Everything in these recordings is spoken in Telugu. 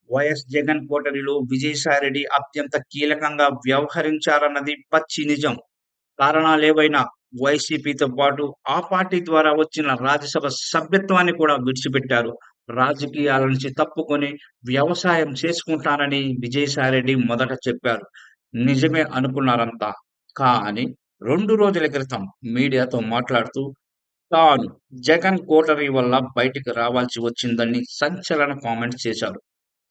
వైఎస్ జగన్ కోటరిలో విజయసాయిరెడ్డి అత్యంత కీలకంగా వ్యవహరించారన్నది పచ్చి నిజం. కారణాలేవైనా వైసీపీతో పాటు ఆ పార్టీ ద్వారా వచ్చిన రాజ్యసభ సభ్యత్వాన్ని కూడా విడిచిపెట్టారు. రాజకీయాల నుంచి తప్పుకొని వ్యవసాయం చేసుకుంటానని విజయసాయిరెడ్డి మొదట చెప్పారు. నిజమే అనుకున్నారంతా. కానీ 2 రోజుల క్రితం మీడియాతో మాట్లాడుతూ తాను జగన్ కోటరీ వల్ల బయటికి రావాల్సి వచ్చిందని సంచలన కామెంట్స్ చేశారు.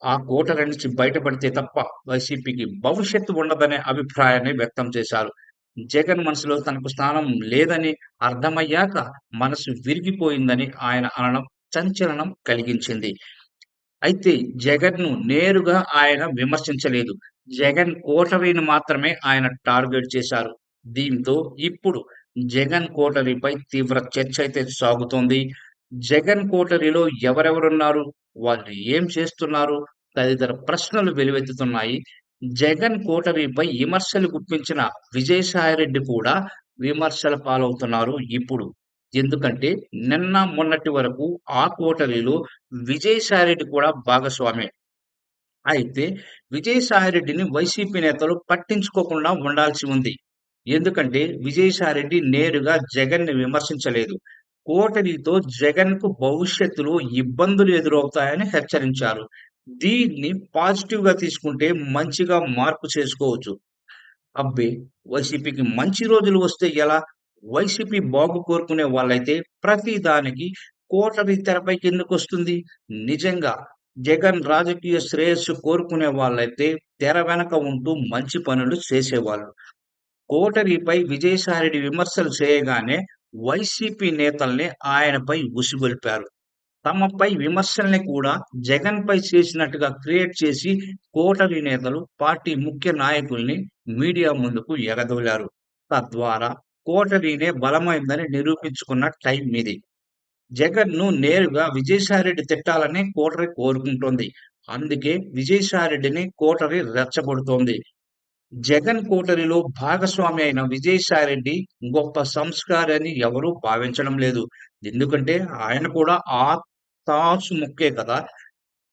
ఆ కోటరీ నుంచి బయటపడితే తప్ప వైసీపీకి భవిష్యత్తు ఉండదనే అభిప్రాయాన్ని వ్యక్తం చేశారు. జగన్ మనసులో తనకు స్థానం లేదని అర్థమయ్యాక మనసు విరిగిపోయిందని ఆయన అనడం సంచలనం కలిగించింది. అయితే జగన్‌ను నేరుగా ఆయన విమర్శించలేదు. జగన్ కోటరీని మాత్రమే ఆయన టార్గెట్ చేశారు. దీంతో ఇప్పుడు జగన్ కోటరీపై తీవ్ర చర్చ అయితే సాగుతోంది. జగన్ కోటరీలో ఎవరెవరున్నారు? వాళ్ళు ఏం చేస్తున్నారు? తదితర ప్రశ్నలు వెల్లువెత్తుతున్నాయి. జగన్ కోటరీపై విమర్శలు గుప్పించిన విజయసాయిరెడ్డి కూడా విమర్శల పాలవుతున్నారు ఇప్పుడు. ఎందుకంటే నిన్న మొన్నటి వరకు ఆ కోటరీలో విజయసాయిరెడ్డి కూడా భాగస్వామే. అయితే విజయసాయిరెడ్డిని వైసీపీ నేతలు పట్టించుకోకుండా ఉండాల్సి ఉంది. ఎందుకంటే విజయసాయిరెడ్డి నేరుగా జగన్‌ని విమర్శించలేదు. కోటరీతో జగన్‌కు భవిష్యత్తులో ఇబ్బందులు ఎదురవుతాయని హెచ్చరించారు. దీన్ని పాజిటివ్‌గా తీసుకుంటే మంచిగా మార్పు చేసుకోవచ్చు. అబ్బే! వైసీపీకి మంచి రోజులు వస్తే ఎలా? వైసీపీ బాగు కోరుకునే వాళ్ళైతే ప్రతి దానికి కోటరీ తెరపైకెందుకొస్తుంది? నిజంగా జగన్ రాజకీయ శ్రేయస్సు కోరుకునే వాళ్ళైతే తెర వెనక ఉంటూ మంచి పనులు చేసేవాళ్ళు. కోటరీపై విజయసాయిరెడ్డి విమర్శలు చేయగానే వైసీపీ నేతల్ని ఆయనపై ఉసిగొల్పారు. తమపై విమర్శల్ని కూడా జగన్‌పై చేసినట్టుగా క్రియేట్ చేసి కోటరీ నేతలు పార్టీ ముఖ్య నాయకుల్ని మీడియా ముందుకు ఎగదోలారు. తద్వారా కోటరీనే బలమైందని నిరూపించుకున్న టైం ఇది. జగన్‌ను నేరుగా విజయసాయిరెడ్డి తిట్టాలని కోటరీ కోరుకుంటోంది. అందుకే విజయసాయిరెడ్డిని కోటరీ రెచ్చగొడుతోంది. జగన్ కోటరీలో భాగస్వామి అయిన విజయసాయిరెడ్డి గొప్ప సంస్కారి అని ఎవరూ భావించడం లేదు. ఎందుకంటే ఆయన కూడా ఆ తాసు ముక్కే కదా!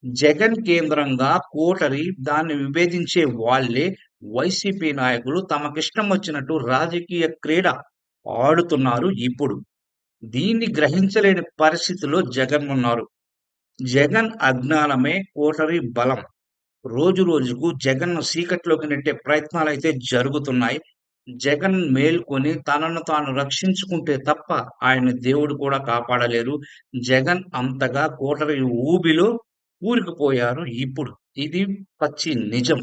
జగన్ కేంద్రంగా కోటరీ దాన్ని విభేదించే వాళ్ళే వైసీపీ నాయకులు తమకిష్టం వచ్చినట్టు రాజకీయ క్రీడ ఆడుతున్నారు ఇప్పుడు. దీన్ని గ్రహించలేని పరిస్థితిలో జగన్ ఉన్నారు. జగన్ అజ్ఞానమే కోటరీ బలం. రోజు రోజుకు జగన్‌ను చీకట్లోకి నెట్టే ప్రయత్నాలైతే జరుగుతున్నాయి. జగన్ మేల్కొని తనను తాను రక్షించుకుంటే తప్ప ఆయన్ని దేవుడు కూడా కాపాడలేరు. జగన్ అంతగా కోటరీ ఊబిలో కూరుకుపోయారు ఇప్పుడు. ఇది పచ్చి నిజం.